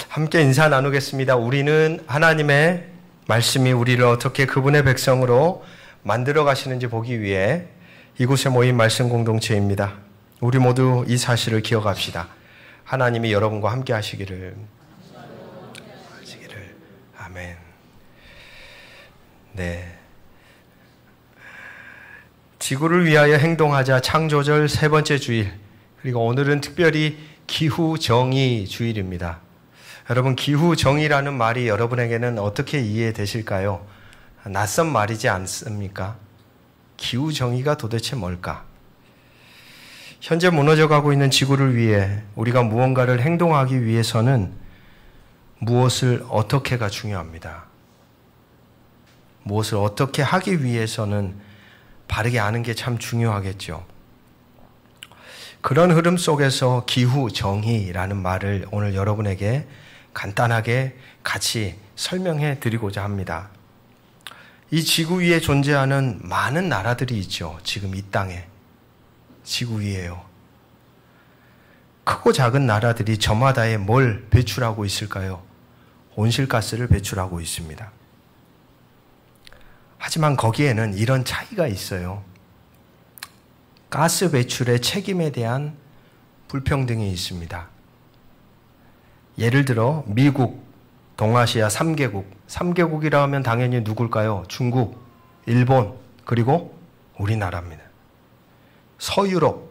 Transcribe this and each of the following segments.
함께 인사 나누겠습니다. 우리는 하나님의 말씀이 우리를 어떻게 그분의 백성으로 만들어 가시는지 보기 위해 이곳에 모인 말씀 공동체입니다. 우리 모두 이 사실을 기억합시다. 하나님이 여러분과 함께 하시기를. 아멘. 네. 지구를 위하여 행동하자 창조절 세 번째 주일, 그리고 오늘은 특별히 기후정의 주일입니다. 여러분, 기후정의라는 말이 여러분에게는 어떻게 이해되실까요? 낯선 말이지 않습니까? 기후정의가 도대체 뭘까? 현재 무너져가고 있는 지구를 위해 우리가 무언가를 행동하기 위해서는 무엇을 어떻게가 중요합니다. 무엇을 어떻게 하기 위해서는 바르게 아는 게 참 중요하겠죠. 그런 흐름 속에서 기후정의라는 말을 오늘 여러분에게 간단하게 같이 설명해 드리고자 합니다. 이 지구 위에 존재하는 많은 나라들이 있죠. 지금 이 땅에. 지구 위에요. 크고 작은 나라들이 저마다에 뭘 배출하고 있을까요? 온실가스를 배출하고 있습니다. 하지만 거기에는 이런 차이가 있어요. 가스 배출의 책임에 대한 불평등이 있습니다. 예를 들어 미국, 동아시아 3개국, 3개국이라 하면 당연히 누굴까요? 중국, 일본, 그리고 우리나라입니다. 서유럽,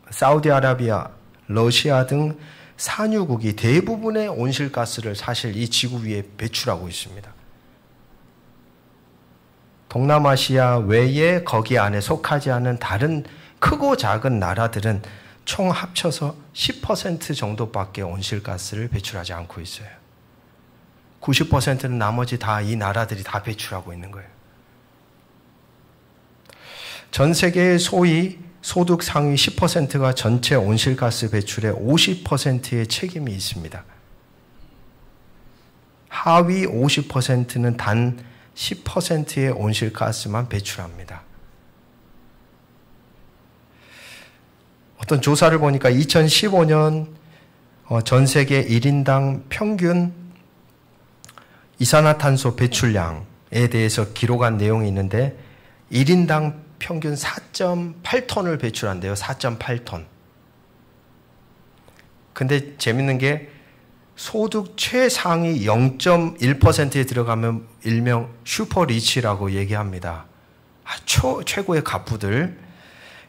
사우디아라비아, 러시아 등 산유국이 대부분의 온실가스를 사실 이 지구 위에 배출하고 있습니다. 동남아시아 외에 거기 안에 속하지 않은 다른 크고 작은 나라들은 총 합쳐서 10% 정도밖에 온실가스를 배출하지 않고 있어요. 90%는 나머지 다 이 나라들이 다 배출하고 있는 거예요. 전 세계의 소위 소득 상위 10%가 전체 온실가스 배출의 50%의 책임이 있습니다. 하위 50%는 단 10%의 온실가스만 배출합니다. 어떤 조사를 보니까 2015년 전 세계 1인당 평균 이산화탄소 배출량에 대해서 기록한 내용이 있는데 1인당 평균 4.8톤을 배출한대요. 4.8톤. 근데 재밌는 게 소득 최상위 0.1%에 들어가면 일명 슈퍼리치라고 얘기합니다. 최고의 갑부들.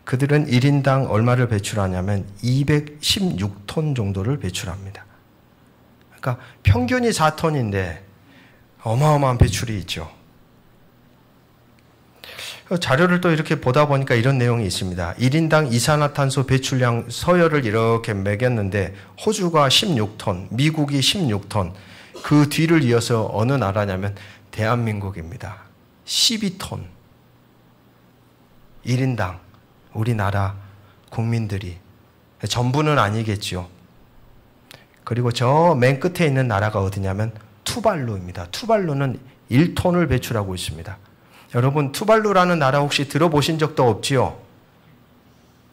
그들은 1인당 얼마를 배출하냐면 216톤 정도를 배출합니다. 그러니까 평균이 4톤인데 어마어마한 배출이 있죠. 자료를 또 이렇게 보다 보니까 이런 내용이 있습니다. 1인당 이산화탄소 배출량 서열을 이렇게 매겼는데 호주가 16톤, 미국이 16톤, 그 뒤를 이어서 어느 나라냐면 대한민국입니다. 12톤. 1인당 우리나라 국민들이. 전부는 아니겠죠. 그리고 저 맨 끝에 있는 나라가 어디냐면 투발루입니다. 투발루는 1톤을 배출하고 있습니다. 여러분, 투발루라는 나라 혹시 들어보신 적도 없지요?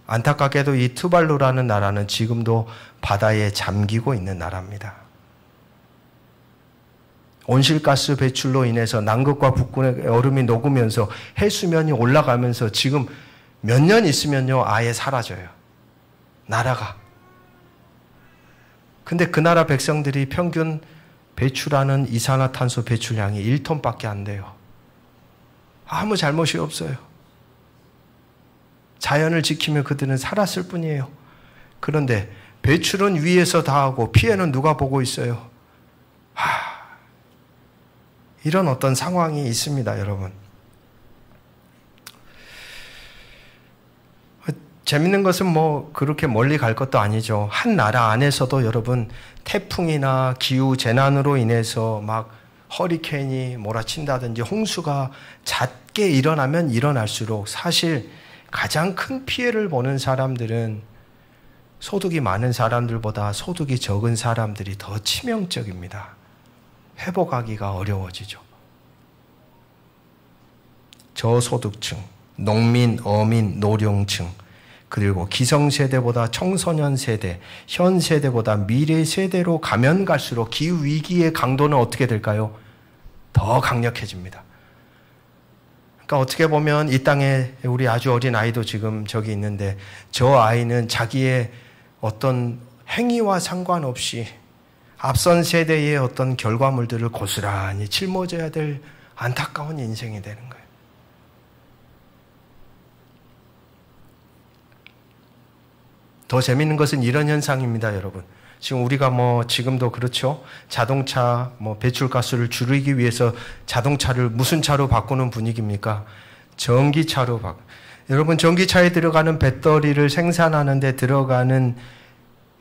안타깝게도 이 투발루라는 나라는 지금도 바다에 잠기고 있는 나라입니다. 온실가스 배출로 인해서 남극과 북극의 얼음이 녹으면서 해수면이 올라가면서 지금 몇 년 있으면요, 아예 사라져요. 나라가. 근데 그 나라 백성들이 평균 배출하는 이산화탄소 배출량이 1톤밖에 안 돼요. 아무 잘못이 없어요. 자연을 지키며 그들은 살았을 뿐이에요. 그런데 배출은 위에서 다 하고 피해는 누가 보고 있어요? 이런 어떤 상황이 있습니다, 여러분. 재밌는 것은 뭐 그렇게 멀리 갈 것도 아니죠. 한 나라 안에서도 여러분 태풍이나 기후 재난으로 인해서 막 허리케인이 몰아친다든지 홍수가 잦게 일어나면 일어날수록 사실 가장 큰 피해를 보는 사람들은 소득이 많은 사람들보다 소득이 적은 사람들이 더 치명적입니다. 회복하기가 어려워지죠. 저소득층, 농민, 어민, 노령층, 그리고 기성세대보다 청소년 세대, 현 세대보다 미래 세대로 가면 갈수록 기후위기의 강도는 어떻게 될까요? 더 강력해집니다. 그러니까 어떻게 보면 이 땅에 우리 아주 어린 아이도 지금 저기 있는데 저 아이는 자기의 어떤 행위와 상관없이 앞선 세대의 어떤 결과물들을 고스란히 짊어져야 될 안타까운 인생이 되는 거예요. 더 재밌는 것은 이런 현상입니다, 여러분. 지금 우리가 지금도 그렇죠. 자동차 배출가스를 줄이기 위해서 자동차를 무슨 차로 바꾸는 분위기입니까? 전기차로 여러분, 전기차에 들어가는 배터리를 생산하는 데 들어가는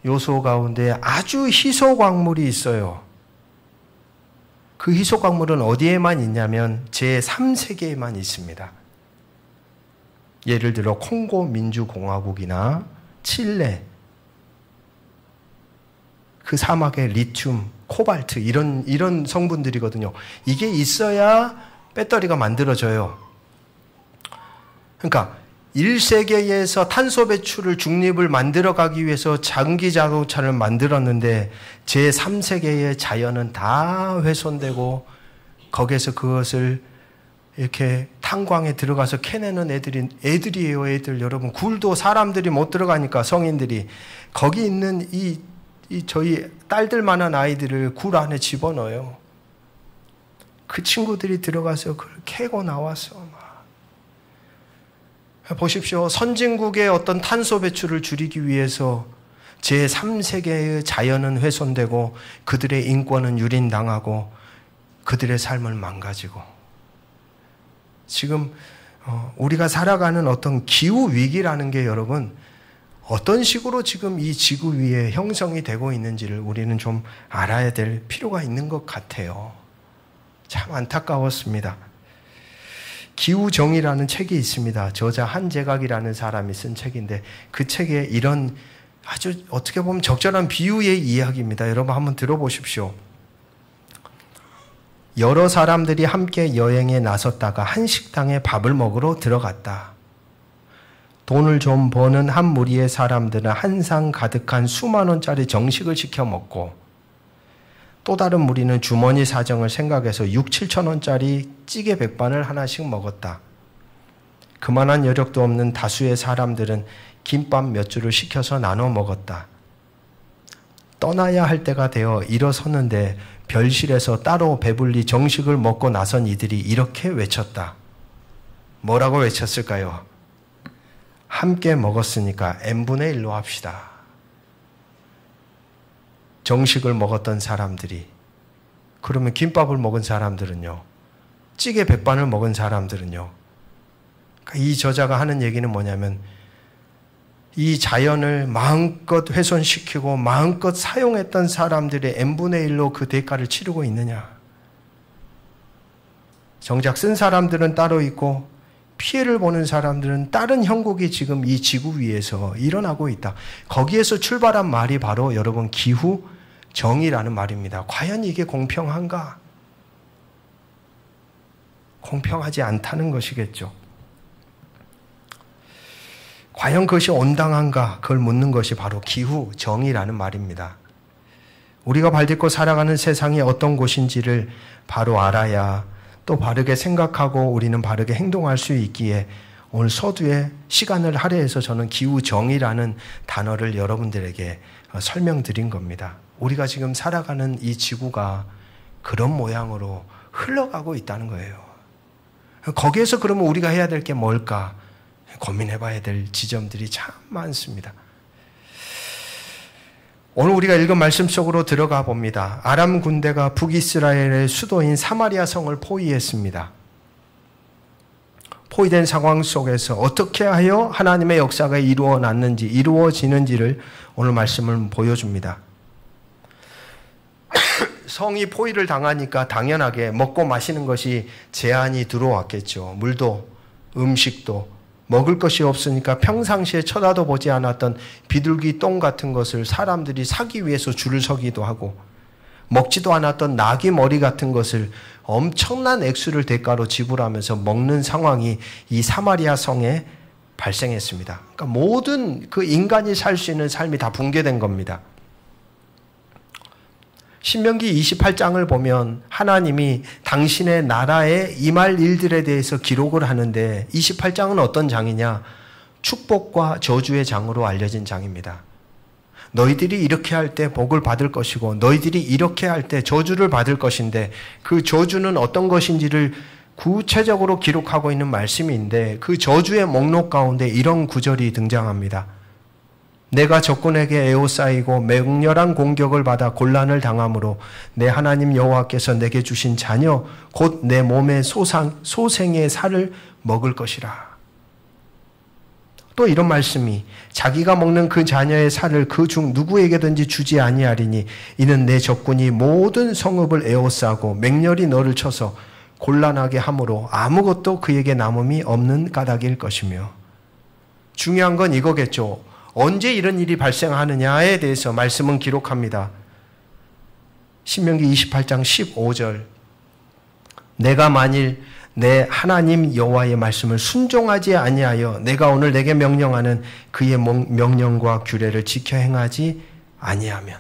요소 가운데 아주 희소 광물이 있어요. 그 희소 광물은 어디에만 있냐면 제3세계에만 있습니다. 예를 들어 콩고 민주공화국이나 칠레, 그 사막의 리튬, 코발트 이런 성분들이거든요. 이게 있어야 배터리가 만들어져요. 그러니까 1세계에서 탄소 배출을 중립을 만들어가기 위해서 전기 자동차를 만들었는데 제3세계의 자연은 다 훼손되고 거기에서 그것을 이렇게 탄광에 들어가서 캐내는 애들이에요, 애들. 여러분, 굴도 사람들이 못 들어가니까 성인들이 거기 있는 이 저희 딸들만한 아이들을 굴 안에 집어넣어요. 그 친구들이 들어가서 그걸 캐고 나와서 보십시오. 선진국의 어떤 탄소 배출을 줄이기 위해서 제3세계의 자연은 훼손되고 그들의 인권은 유린당하고 그들의 삶을 망가지고 지금 우리가 살아가는 어떤 기후위기라는 게 여러분 어떤 식으로 지금 이 지구 위에 형성이 되고 있는지를 우리는 좀 알아야 될 필요가 있는 것 같아요. 참 안타까웠습니다. 기후정의라는 책이 있습니다. 저자 한재각이라는 사람이 쓴 책인데 그 책에 이런 아주 어떻게 보면 적절한 비유의 이야기입니다. 여러분 한번 들어보십시오. 여러 사람들이 함께 여행에 나섰다가 한 식당에 밥을 먹으러 들어갔다. 돈을 좀 버는 한 무리의 사람들은 한 상 가득한 수만 원짜리 정식을 시켜 먹고 또 다른 무리는 주머니 사정을 생각해서 6, 7천 원짜리 찌개 백반을 하나씩 먹었다. 그만한 여력도 없는 다수의 사람들은 김밥 몇 줄을 시켜서 나눠 먹었다. 떠나야 할 때가 되어 일어섰는데 별실에서 따로 배불리 정식을 먹고 나선 이들이 이렇게 외쳤다. 뭐라고 외쳤을까요? 함께 먹었으니까 n분의 1로 합시다. 정식을 먹었던 사람들이, 그러면 김밥을 먹은 사람들은요, 찌개 백반을 먹은 사람들은요, 이 저자가 하는 얘기는 뭐냐면 이 자연을 마음껏 훼손시키고 마음껏 사용했던 사람들의 n분의 1로 그 대가를 치르고 있느냐. 정작 쓴 사람들은 따로 있고 피해를 보는 사람들은 다른 형국이 지금 이 지구 위에서 일어나고 있다. 거기에서 출발한 말이 바로 여러분 기후 정의라는 말입니다. 과연 이게 공평한가? 공평하지 않다는 것이겠죠. 과연 그것이 온당한가? 그걸 묻는 것이 바로 기후 정의라는 말입니다. 우리가 발딛고 살아가는 세상이 어떤 곳인지를 바로 알아야 또 바르게 생각하고 우리는 바르게 행동할 수 있기에 오늘 서두에 시간을 할애해서 저는 기후정의라는 단어를 여러분들에게 설명드린 겁니다. 우리가 지금 살아가는 이 지구가 그런 모양으로 흘러가고 있다는 거예요. 거기에서 그러면 우리가 해야 될 게 뭘까? 고민해 봐야 될 지점들이 참 많습니다. 오늘 우리가 읽은 말씀 속으로 들어가 봅니다. 아람 군대가 북이스라엘의 수도인 사마리아 성을 포위했습니다. 포위된 상황 속에서 어떻게 하여 하나님의 역사가 이루어지는지를 오늘 말씀을 보여줍니다. 성이 포위를 당하니까 당연하게 먹고 마시는 것이 제한이 들어왔겠죠. 물도 음식도 먹을 것이 없으니까 평상시에 쳐다도 보지 않았던 비둘기 똥 같은 것을 사람들이 사기 위해서 줄을 서기도 하고 먹지도 않았던 나귀 머리 같은 것을 엄청난 액수를 대가로 지불하면서 먹는 상황이 이 사마리아 성에 발생했습니다. 그러니까 모든 그 인간이 살 수 있는 삶이 다 붕괴된 겁니다. 신명기 28장을 보면 하나님이 당신의 나라에 임할 일들에 대해서 기록을 하는데 28장은 어떤 장이냐? 축복과 저주의 장으로 알려진 장입니다. 너희들이 이렇게 할 때 복을 받을 것이고 너희들이 이렇게 할 때 저주를 받을 것인데 그 저주는 어떤 것인지를 구체적으로 기록하고 있는 말씀인데 그 저주의 목록 가운데 이런 구절이 등장합니다. 내가 적군에게 에워싸이고 맹렬한 공격을 받아 곤란을 당함으로 내 하나님 여호와께서 내게 주신 자녀 곧 내 몸의 소생의 살을 먹을 것이라. 또 이런 말씀이 자기가 먹는 그 자녀의 살을 그 중 누구에게든지 주지 아니하리니 이는 내 적군이 모든 성읍을 에워싸고 맹렬히 너를 쳐서 곤란하게 함으로 아무것도 그에게 남음이 없는 까닭일 것이며. 중요한 건 이거겠죠. 언제 이런 일이 발생하느냐에 대해서 말씀은 기록합니다. 신명기 28장 15절 내가 만일 내 하나님 여호와의 말씀을 순종하지 아니하여 내가 오늘 내게 명령하는 그의 명령과 규례를 지켜 행하지 아니하면.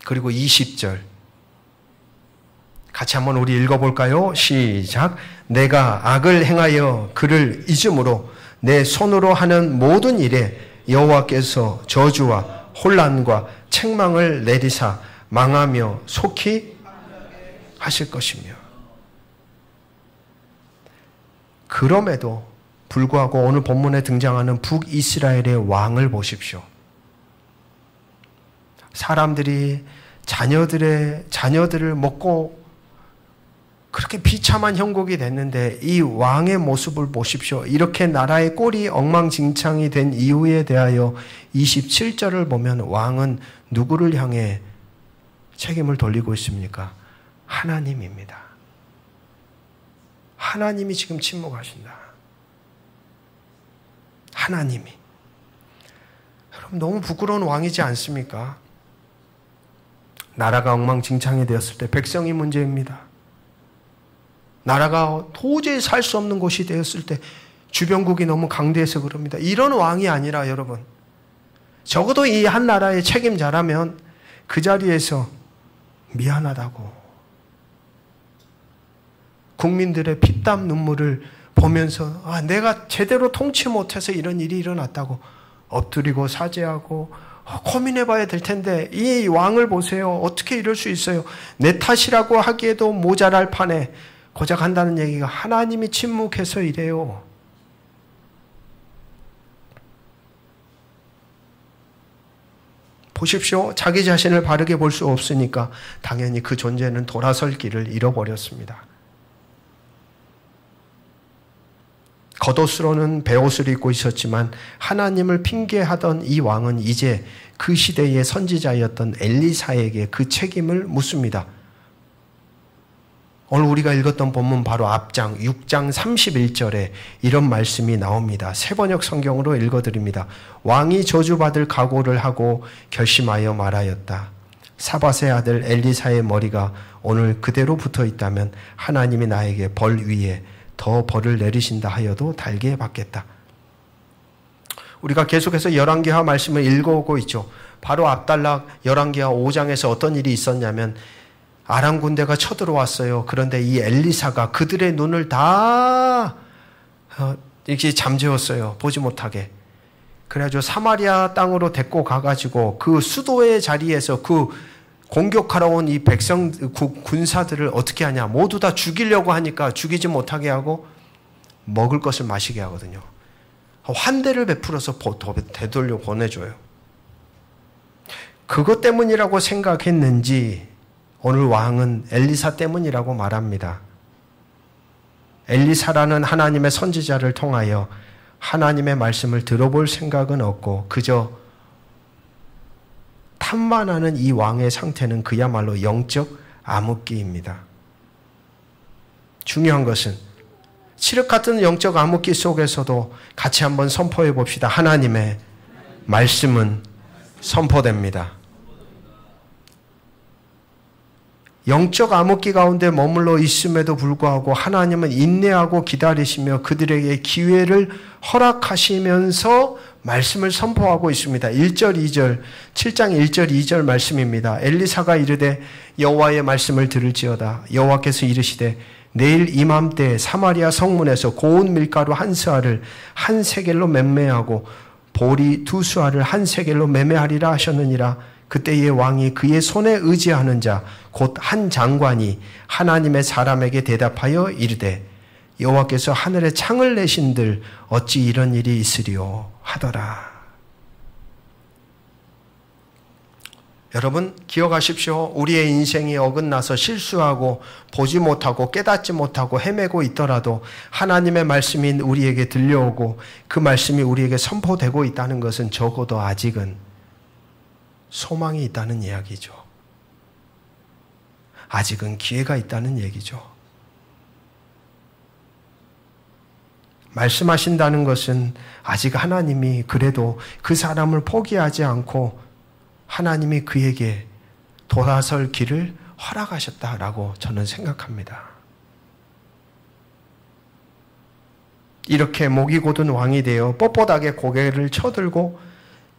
그리고 20절 같이 한번 우리 읽어볼까요? 시작. 내가 악을 행하여 그를 잊음으로 내 손으로 하는 모든 일에 여호와께서 저주와 혼란과 책망을 내리사 망하며 속히 하실 것이며. 그럼에도 불구하고 오늘 본문에 등장하는 북이스라엘의 왕을 보십시오. 사람들이 자녀들을 먹고 그렇게 비참한 형국이 됐는데 이 왕의 모습을 보십시오. 이렇게 나라의 꼴이 엉망진창이 된 이유에 대하여 27절을 보면 왕은 누구를 향해 책임을 돌리고 있습니까? 하나님입니다. 하나님이 지금 침묵하신다. 하나님이. 여러분 너무 부끄러운 왕이지 않습니까? 나라가 엉망진창이 되었을 때 백성이 문제입니다. 나라가 도저히 살 수 없는 곳이 되었을 때 주변국이 너무 강대해서 그럽니다. 이런 왕이 아니라 여러분 적어도 이 한 나라의 책임자라면 그 자리에서 미안하다고 국민들의 피땀 눈물을 보면서 내가 제대로 통치 못해서 이런 일이 일어났다고 엎드리고 사죄하고 고민해봐야 될 텐데 이 왕을 보세요. 어떻게 이럴 수 있어요? 내 탓이라고 하기에도 모자랄 판에 고작 한다는 얘기가 하나님이 침묵해서 이래요. 보십시오. 자기 자신을 바르게 볼 수 없으니까 당연히 그 존재는 돌아설 길을 잃어버렸습니다. 겉옷으로는 베옷을 입고 있었지만 하나님을 핑계하던 이 왕은 이제 그 시대의 선지자였던 엘리사에게 그 책임을 묻습니다. 오늘 우리가 읽었던 본문 바로 앞장 6장 31절에 이런 말씀이 나옵니다. 새번역 성경으로 읽어드립니다. 왕이 저주받을 각오를 하고 결심하여 말하였다. 사밧의 아들 엘리사의 머리가 오늘 그대로 붙어 있다면 하나님이 나에게 벌 위에 더 벌을 내리신다 하여도 달게 받겠다. 우리가 계속해서 열왕기하 말씀을 읽어오고 있죠. 바로 앞달락 열왕기하 5장에서 어떤 일이 있었냐면 아람 군대가 쳐들어왔어요. 그런데 이 엘리사가 그들의 눈을 다 이렇게 잠재웠어요. 보지 못하게. 그래가지고 사마리아 땅으로 데리고 가가지고 그 수도의 자리에서 그 공격하러 온 이 군사들을 어떻게 하냐. 모두 다 죽이려고 하니까 죽이지 못하게 하고 먹을 것을 마시게 하거든요. 환대를 베풀어서 되돌려 보내줘요. 그것 때문이라고 생각했는지 오늘 왕은 엘리사 때문이라고 말합니다. 엘리사라는 하나님의 선지자를 통하여 하나님의 말씀을 들어볼 생각은 없고 그저 탐만하는 이 왕의 상태는 그야말로 영적 암흑기입니다. 중요한 것은 칠흑 같은 영적 암흑기 속에서도 같이 한번 선포해 봅시다. 하나님의 말씀은 선포됩니다. 영적 암흑기 가운데 머물러 있음에도 불구하고 하나님은 인내하고 기다리시며 그들에게 기회를 허락하시면서 말씀을 선포하고 있습니다. 1절 2절 7장 1절 2절 말씀입니다. 엘리사가 이르되 여호와의 말씀을 들을지어다. 여호와께서 이르시되 내일 이맘때 사마리아 성문에서 고운 밀가루 한 스아를 한 세겔로 매매하고 보리 두 수아를 한 세겔로 매매하리라 하셨느니라. 그때의 왕이 그의 손에 의지하는 자 곧 한 장관이 하나님의 사람에게 대답하여 이르되 여호와께서 하늘에 창을 내신들 어찌 이런 일이 있으리요 하더라. 여러분 기억하십시오. 우리의 인생이 어긋나서 실수하고 보지 못하고 깨닫지 못하고 헤매고 있더라도 하나님의 말씀이 우리에게 들려오고 그 말씀이 우리에게 선포되고 있다는 것은 적어도 아직은 소망이 있다는 이야기죠. 아직은 기회가 있다는 얘기죠. 말씀하신다는 것은 아직 하나님이 그래도 그 사람을 포기하지 않고 하나님이 그에게 돌아설 길을 허락하셨다라고 저는 생각합니다. 이렇게 목이 곧은 왕이 되어 뻣뻣하게 고개를 쳐들고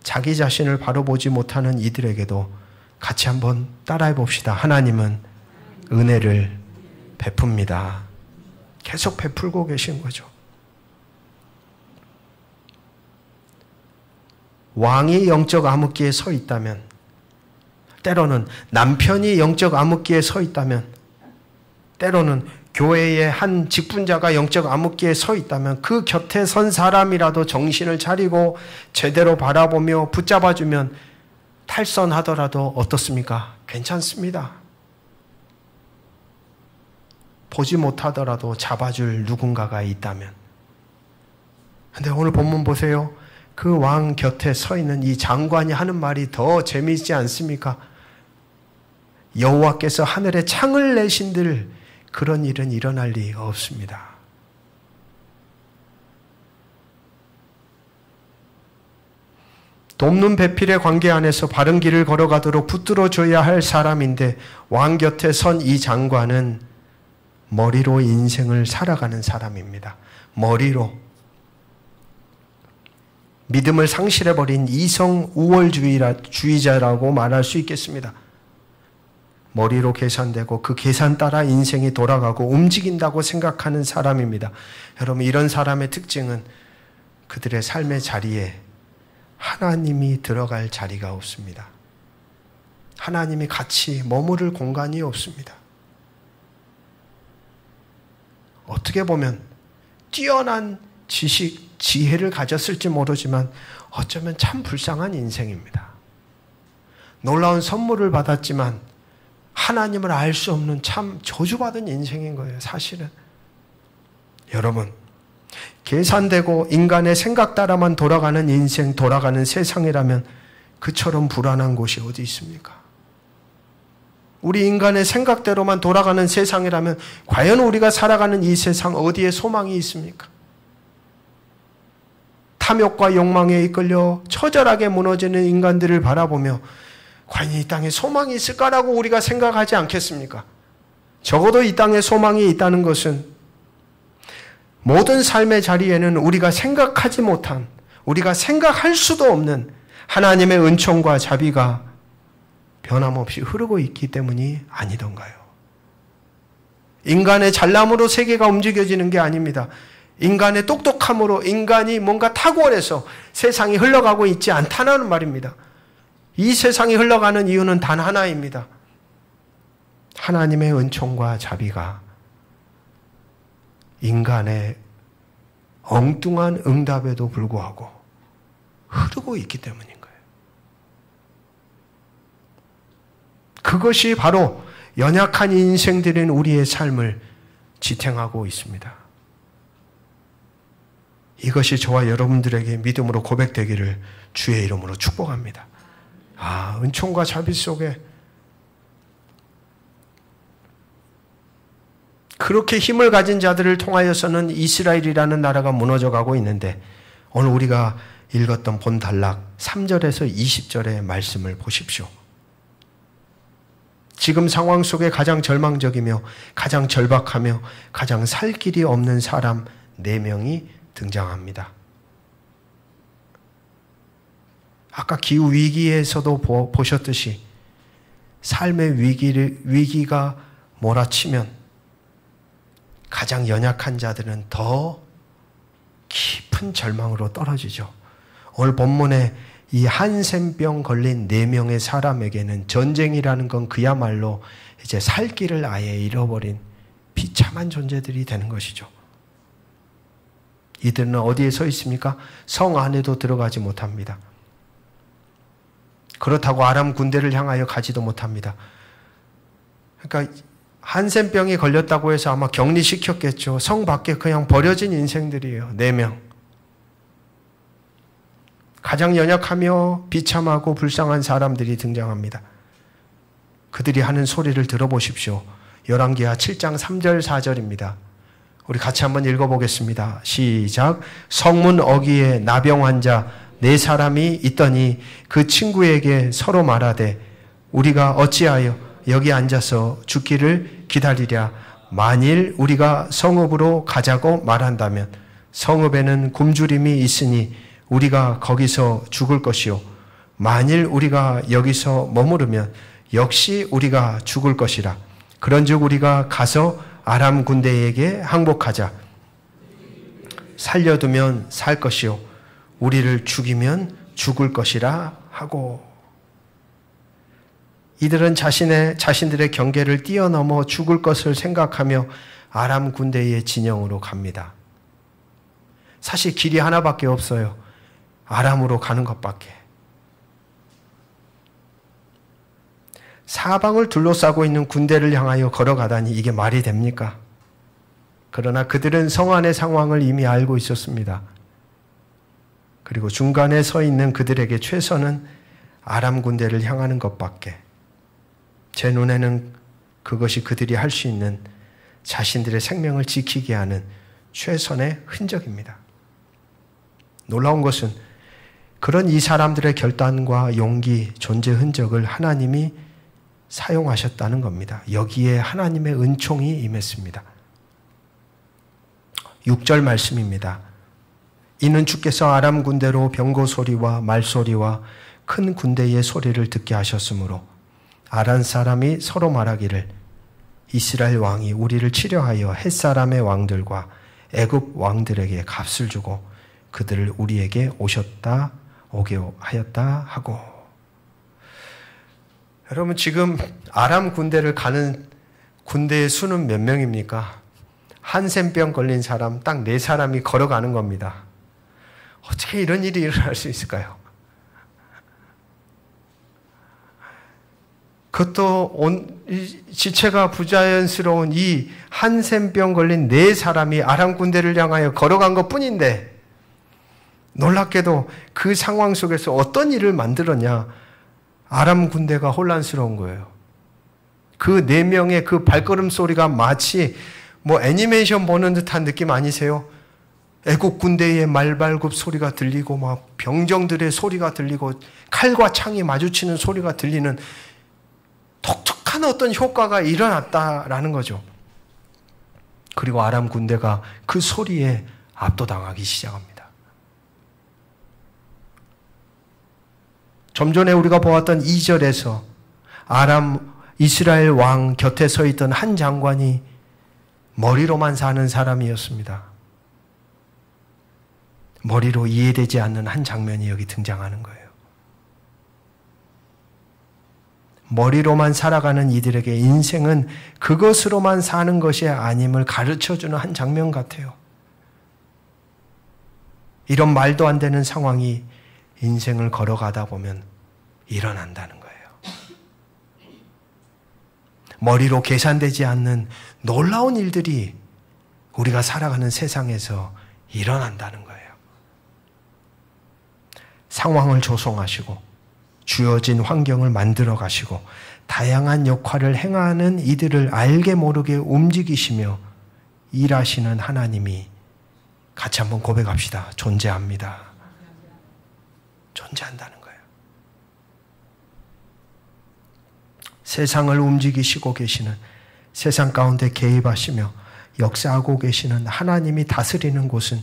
자기 자신을 바로 보지 못하는 이들에게도 같이 한번 따라해 봅시다. 하나님은 은혜를 베풉니다. 계속 베풀고 계신 거죠. 왕이 영적 암흑기에 서 있다면, 때로는 남편이 영적 암흑기에 서 있다면, 때로는 교회의 한 직분자가 영적 암흑기에 서 있다면 그 곁에 선 사람이라도 정신을 차리고 제대로 바라보며 붙잡아주면 탈선하더라도 어떻습니까? 괜찮습니다. 보지 못하더라도 잡아줄 누군가가 있다면. 근데 오늘 본문 보세요. 그 왕 곁에 서 있는 이 장관이 하는 말이 더 재미있지 않습니까? 여호와께서 하늘에 창을 내신들 그런 일은 일어날 리 없습니다. 돕는 배필의 관계 안에서 바른 길을 걸어가도록 붙들어줘야 할 사람인데 왕 곁에 선 이 장관은 머리로 인생을 살아가는 사람입니다. 머리로. 믿음을 상실해버린 이성 우월주의자라고 말할 수 있겠습니다. 머리로 계산되고 그 계산 따라 인생이 돌아가고 움직인다고 생각하는 사람입니다. 여러분, 이런 사람의 특징은 그들의 삶의 자리에 하나님이 들어갈 자리가 없습니다. 하나님이 같이 머무를 공간이 없습니다. 어떻게 보면 뛰어난 지식, 지혜를 가졌을지 모르지만 어쩌면 참 불쌍한 인생입니다. 놀라운 선물을 받았지만 하나님을 알 수 없는 참 저주받은 인생인 거예요, 사실은. 여러분, 계산되고 인간의 생각 따라만 돌아가는 인생, 돌아가는 세상이라면 그처럼 불안한 곳이 어디 있습니까? 우리 인간의 생각대로만 돌아가는 세상이라면 과연 우리가 살아가는 이 세상 어디에 소망이 있습니까? 탐욕과 욕망에 이끌려 처절하게 무너지는 인간들을 바라보며 과연 이 땅에 소망이 있을까라고 우리가 생각하지 않겠습니까? 적어도 이 땅에 소망이 있다는 것은 모든 삶의 자리에는 우리가 생각하지 못한, 우리가 생각할 수도 없는 하나님의 은총과 자비가 변함없이 흐르고 있기 때문이 아니던가요? 인간의 잘남으로 세계가 움직여지는 게 아닙니다. 인간의 똑똑함으로, 인간이 뭔가 탁월해서 세상이 흘러가고 있지 않다는 말입니다. 이 세상이 흘러가는 이유는 단 하나입니다. 하나님의 은총과 자비가 인간의 엉뚱한 응답에도 불구하고 흐르고 있기 때문인 거예요. 그것이 바로 연약한 인생들인 우리의 삶을 지탱하고 있습니다. 이것이 저와 여러분들에게 믿음으로 고백되기를 주의 이름으로 축복합니다. 은총과 자비 속에 그렇게 힘을 가진 자들을 통하여서는 이스라엘이라는 나라가 무너져가고 있는데 오늘 우리가 읽었던 본단락 3절에서 20절의 말씀을 보십시오. 지금 상황 속에 가장 절망적이며 가장 절박하며 가장 살 길이 없는 사람 4명이 등장합니다. 아까 기후위기에서도 보셨듯이 삶의 위기가 몰아치면 가장 연약한 자들은 더 깊은 절망으로 떨어지죠. 오늘 본문에 이 한센병 걸린 4명의 사람에게는 전쟁이라는 건 그야말로 이제 살 길을 아예 잃어버린 비참한 존재들이 되는 것이죠. 이들은 어디에 서 있습니까? 성 안에도 들어가지 못합니다. 그렇다고 아람 군대를 향하여 가지도 못합니다. 그러니까 한센병이 걸렸다고 해서 아마 격리시켰겠죠. 성 밖에 그냥 버려진 인생들이에요. 4명. 가장 연약하며 비참하고 불쌍한 사람들이 등장합니다. 그들이 하는 소리를 들어보십시오. 열왕기하 7장 3절 4절입니다. 우리 같이 한번 읽어보겠습니다. 시작. 성문 어귀에 나병 환자 4사람이 있더니 그 친구에게 서로 말하되 우리가 어찌하여 여기 앉아서 죽기를 기다리랴. 만일 우리가 성읍으로 가자고 말한다면 성읍에는 굶주림이 있으니 우리가 거기서 죽을 것이요. 만일 우리가 여기서 머무르면 역시 우리가 죽을 것이라. 그런즉 우리가 가서 아람 군대에게 항복하자. 살려두면 살 것이요. 우리를 죽이면 죽을 것이라 하고. 이들은 자신들의 경계를 뛰어넘어 죽을 것을 생각하며 아람 군대의 진영으로 갑니다. 사실 길이 하나밖에 없어요. 아람으로 가는 것밖에. 사방을 둘러싸고 있는 군대를 향하여 걸어가다니 이게 말이 됩니까? 그러나 그들은 성 안의 상황을 이미 알고 있었습니다. 그리고 중간에 서 있는 그들에게 최선은 아람 군대를 향하는 것밖에. 제 눈에는 그것이 그들이 할 수 있는 자신들의 생명을 지키게 하는 최선의 흔적입니다. 놀라운 것은 그런 이 사람들의 결단과 용기, 존재 흔적을 하나님이 사용하셨다는 겁니다. 여기에 하나님의 은총이 임했습니다. 6절 말씀입니다. 이는 주께서 아람 군대로 병거 소리와 말소리와 큰 군대의 소리를 듣게 하셨으므로 아람 사람이 서로 말하기를 이스라엘 왕이 우리를 치려하여 헷사람의 왕들과 애굽 왕들에게 값을 주고 그들을 우리에게 오게 하였다 하고. 여러분, 지금 아람 군대를 가는 군대의 수는 몇 명입니까? 한센병 걸린 사람 딱 4사람이 걸어가는 겁니다. 어떻게 이런 일이 일어날 수 있을까요? 그것도 지체가 부자연스러운 이 한센병 걸린 4사람이 아람 군대를 향하여 걸어간 것 뿐인데, 놀랍게도 그 상황 속에서 어떤 일을 만들었냐? 아람 군대가 혼란스러운 거예요. 그 4명의 그 발걸음 소리가 마치 뭐 애니메이션 보는 듯한 느낌 아니세요? 애국 군대의 말발굽 소리가 들리고 막 병정들의 소리가 들리고 칼과 창이 마주치는 소리가 들리는 독특한 어떤 효과가 일어났다라는 거죠. 그리고 아람 군대가 그 소리에 압도당하기 시작합니다. 좀 전에 우리가 보았던 2절에서 이스라엘 왕 곁에 서 있던 한 장관이 머리로만 사는 사람이었습니다. 머리로 이해되지 않는 한 장면이 여기 등장하는 거예요. 머리로만 살아가는 이들에게 인생은 그것으로만 사는 것이 아님을 가르쳐주는 한 장면 같아요. 이런 말도 안 되는 상황이 인생을 걸어가다 보면 일어난다는 거예요. 머리로 계산되지 않는 놀라운 일들이 우리가 살아가는 세상에서 일어난다는 거예요. 상황을 조성하시고 주어진 환경을 만들어 가시고 다양한 역할을 행하는 이들을 알게 모르게 움직이시며 일하시는 하나님이, 같이 한번 고백합시다. 존재합니다. 존재한다는 거예요. 세상을 움직이시고 계시는, 세상 가운데 개입하시며 역사하고 계시는 하나님이 다스리는 곳은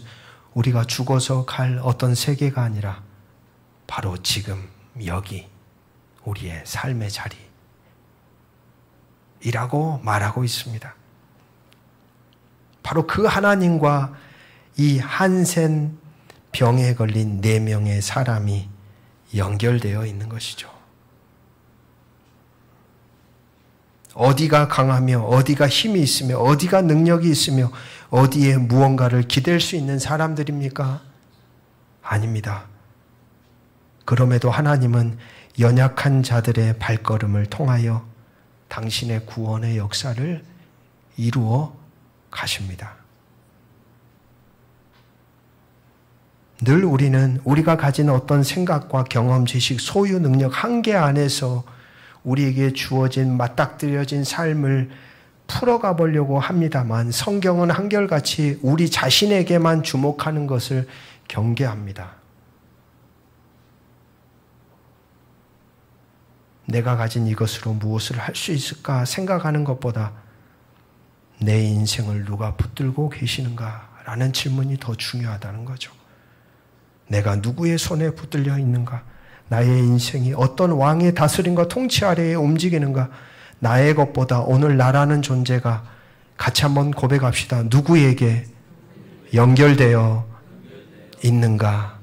우리가 죽어서 갈 어떤 세계가 아니라 바로 지금 여기 우리의 삶의 자리이라고 말하고 있습니다. 바로 그 하나님과 이 한센 병에 걸린 4명의 사람이 연결되어 있는 것이죠. 어디가 강하며 어디가 힘이 있으며 어디가 능력이 있으며 어디에 무언가를 기댈 수 있는 사람들입니까? 아닙니다. 그럼에도 하나님은 연약한 자들의 발걸음을 통하여 당신의 구원의 역사를 이루어 가십니다. 늘 우리는 우리가 가진 어떤 생각과 경험, 지식, 소유, 능력 한계 안에서 우리에게 주어진 맞닥뜨려진 삶을 풀어가 보려고 합니다만 성경은 한결같이 우리 자신에게만 주목하는 것을 경계합니다. 내가 가진 이것으로 무엇을 할 수 있을까 생각하는 것보다 내 인생을 누가 붙들고 계시는가라는 질문이 더 중요하다는 거죠. 내가 누구의 손에 붙들려 있는가? 나의 인생이 어떤 왕의 다스림과 통치 아래에 움직이는가? 나의 것보다 오늘 나라는 존재가 같이 한번 고백합시다. 누구에게 연결되어 있는가?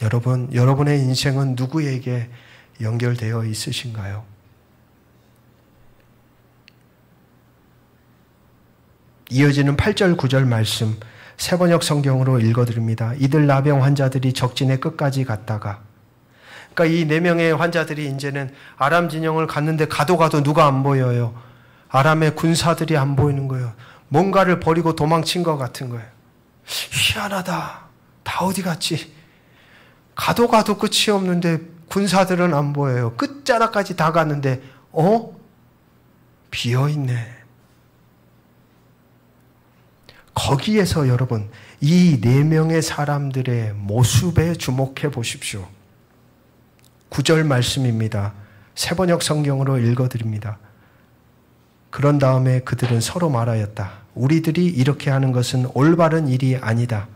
여러분의 인생은 누구에게 연결되어 있으신가요? 이어지는 8절 9절 말씀 세번역 성경으로 읽어드립니다. 이들 나병 환자들이 적진의 끝까지 갔다가, 그러니까 이 4명의 환자들이 이제는 아람 진영을 갔는데 가도 누가 안 보여요. 아람의 군사들이 안 보이는 거예요. 뭔가를 버리고 도망친 것 같은 거예요. 희한하다. 다 어디 갔지? 가도 끝이 없는데 군사들은 안 보여요. 끝자락까지 다 갔는데 비어있네. 거기에서 여러분 이 4명의 사람들의 모습에 주목해 보십시오. 9절 말씀입니다. 세번역 성경으로 읽어드립니다. 그런 다음에 그들은 서로 말하였다. 우리들이 이렇게 하는 것은 올바른 일이 아니다.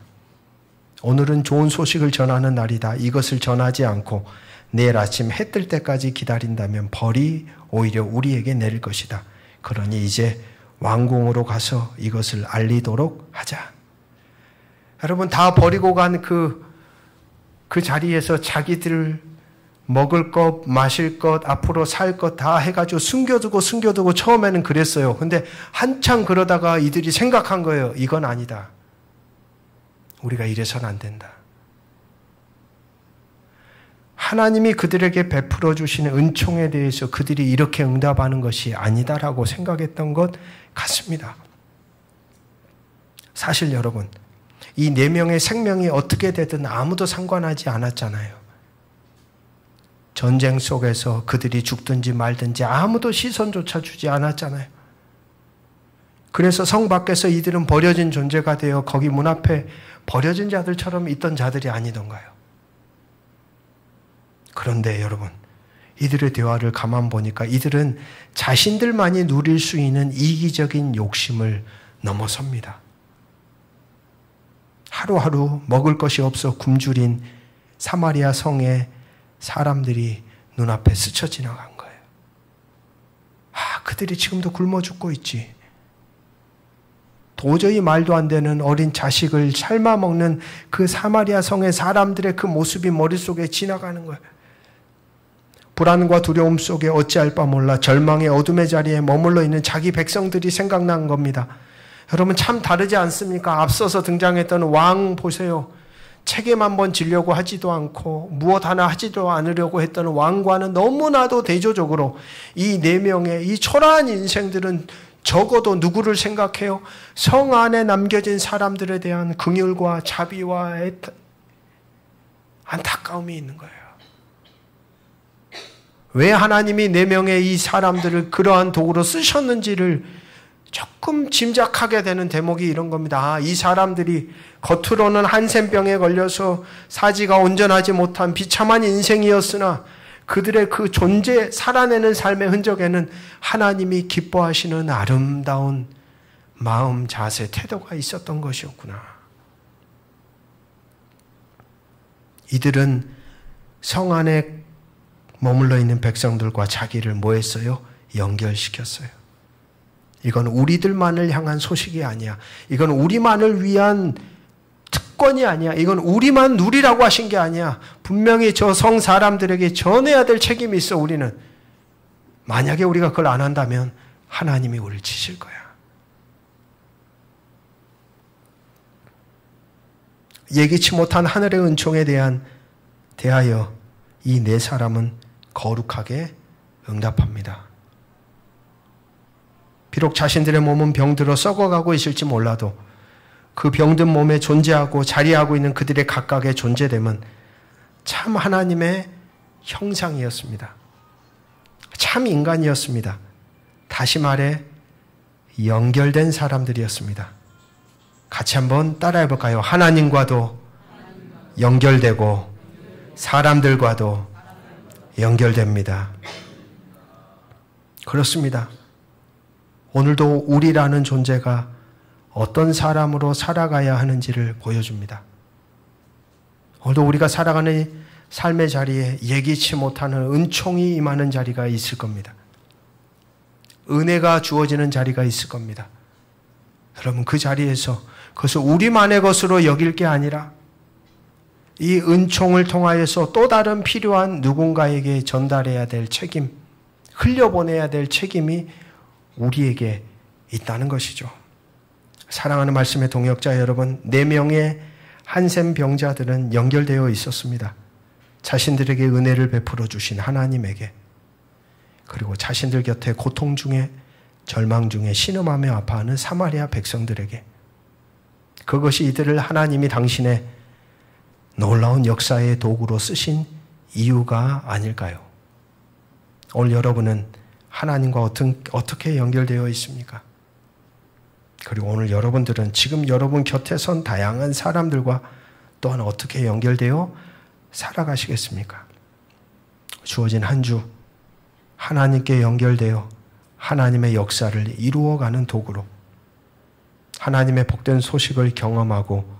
오늘은 좋은 소식을 전하는 날이다. 이것을 전하지 않고 내일 아침 해 뜰 때까지 기다린다면 벌이 오히려 우리에게 내릴 것이다. 그러니 이제 왕궁으로 가서 이것을 알리도록 하자. 여러분 다 버리고 간 그 자리에서 자기들 먹을 것, 마실 것, 앞으로 살 것 다 해가지고 숨겨두고 처음에는 그랬어요. 근데 한참 그러다가 이들이 생각한 거예요. 이건 아니다. 우리가 이래서는 안 된다. 하나님이 그들에게 베풀어 주시는 은총에 대해서 그들이 이렇게 응답하는 것이 아니다라고 생각했던 것 같습니다. 사실 여러분, 이 4명의 생명이 어떻게 되든 아무도 상관하지 않았잖아요. 전쟁 속에서 그들이 죽든지 말든지 아무도 시선조차 주지 않았잖아요. 그래서 성 밖에서 이들은 버려진 존재가 되어 거기 문 앞에 버려진 자들처럼 있던 자들이 아니던가요? 그런데 여러분, 이들의 대화를 가만 보니까 이들은 자신들만이 누릴 수 있는 이기적인 욕심을 넘어섭니다. 하루하루 먹을 것이 없어 굶주린 사마리아 성의 사람들이 눈앞에 스쳐 지나간 거예요. 그들이 지금도 굶어 죽고 있지. 도저히 말도 안 되는 어린 자식을 삶아 먹는 그 사마리아 성의 사람들의 그 모습이 머릿속에 지나가는 거예요. 불안과 두려움 속에 어찌할 바 몰라 절망의 어둠의 자리에 머물러 있는 자기 백성들이 생각난 겁니다. 여러분 참 다르지 않습니까? 앞서서 등장했던 왕 보세요. 책임 한번 지려고 하지도 않고 무엇 하나 하지도 않으려고 했던 왕과는 너무나도 대조적으로 이 4명의 이 초라한 인생들은 적어도 누구를 생각해요? 성 안에 남겨진 사람들에 대한 긍휼과 자비와 안타까움이 있는 거예요. 왜 하나님이 4명의 이 사람들을 그러한 도구로 쓰셨는지를 조금 짐작하게 되는 대목이 이런 겁니다. 이 사람들이 겉으로는 한센병에 걸려서 사지가 온전하지 못한 비참한 인생이었으나 그들의 그 존재, 살아내는 삶의 흔적에는 하나님이 기뻐하시는 아름다운 마음, 자세, 태도가 있었던 것이었구나. 이들은 성 안에 머물러 있는 백성들과 자기를 뭐 했어요? 연결시켰어요. 이건 우리들만을 향한 소식이 아니야. 이건 우리만을 위한 특권이 아니야. 이건 우리만 누리라고 하신 게 아니야. 분명히 저 성 사람들에게 전해야 될 책임이 있어, 우리는. 만약에 우리가 그걸 안 한다면 하나님이 우리를 치실 거야. 예기치 못한 하늘의 은총에 대하여 이 네 사람은 거룩하게 응답합니다. 비록 자신들의 몸은 병들어 썩어가고 있을지 몰라도 그 병든 몸에 존재하고 자리하고 있는 그들의 각각의 존재됨은 참 하나님의 형상이었습니다. 참 인간이었습니다. 다시 말해 연결된 사람들이었습니다. 같이 한번 따라해 볼까요? 하나님과도 연결되고 사람들과도 연결됩니다. 그렇습니다. 오늘도 우리라는 존재가 어떤 사람으로 살아가야 하는지를 보여줍니다. 오늘도 우리가 살아가는 삶의 자리에 예기치 못하는 은총이 임하는 자리가 있을 겁니다. 은혜가 주어지는 자리가 있을 겁니다. 여러분, 그 자리에서 그것을 우리만의 것으로 여길 게 아니라 이 은총을 통하여서 또 다른 필요한 누군가에게 전달해야 될 책임, 흘려보내야 될 책임이 우리에게 있다는 것이죠. 사랑하는 말씀의 동역자 여러분, 4명의 한센 병자들은 연결되어 있었습니다. 자신들에게 은혜를 베풀어 주신 하나님에게, 그리고 자신들 곁에 고통 중에, 절망 중에 신음하며 아파하는 사마리아 백성들에게, 그것이 이들을 하나님이 당신의 놀라운 역사의 도구로 쓰신 이유가 아닐까요? 오늘 여러분은 하나님과 어떻게 연결되어 있습니까? 그리고 오늘 여러분들은 지금 여러분 곁에 선 다양한 사람들과 또한 어떻게 연결되어 살아가시겠습니까? 주어진 한 주 하나님께 연결되어 하나님의 역사를 이루어가는 도구로, 하나님의 복된 소식을 경험하고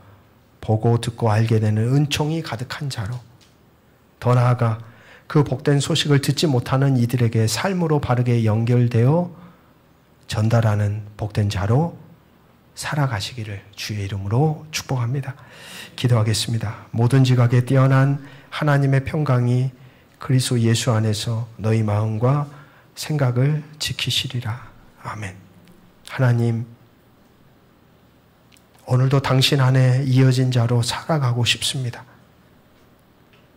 보고 듣고 알게 되는 은총이 가득한 자로, 더 나아가 그 복된 소식을 듣지 못하는 이들에게 삶으로 바르게 연결되어 전달하는 복된 자로 살아가시기를 주의 이름으로 축복합니다. 기도하겠습니다. 모든 지각에 뛰어난 하나님의 평강이 그리스도 예수 안에서 너희 마음과 생각을 지키시리라. 아멘. 하나님, 오늘도 당신 안에 이어진 자로 살아가고 싶습니다.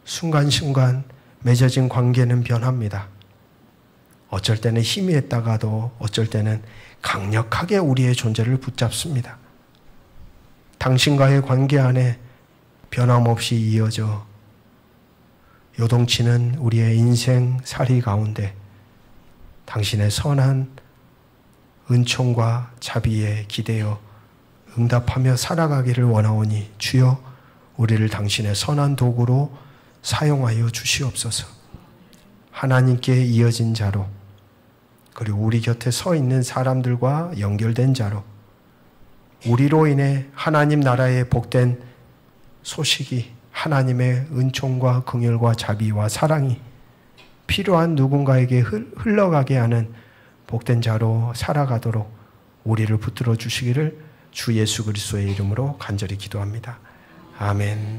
순간순간 맺어진 관계는 변합니다. 어쩔 때는 희미했다가도 어쩔 때는 강력하게 우리의 존재를 붙잡습니다. 당신과의 관계 안에 변함없이 이어져 요동치는 우리의 인생살이 가운데 당신의 선한 은총과 자비에 기대어 응답하며 살아가기를 원하오니 주여 우리를 당신의 선한 도구로 사용하여 주시옵소서. 하나님께 이어진 자로, 그리고 우리 곁에 서 있는 사람들과 연결된 자로, 우리로 인해 하나님 나라의 복된 소식이, 하나님의 은총과 긍휼과 자비와 사랑이 필요한 누군가에게 흘러가게 하는 복된 자로 살아가도록 우리를 붙들어 주시기를 주 예수 그리스도의 이름으로 간절히 기도합니다. 아멘.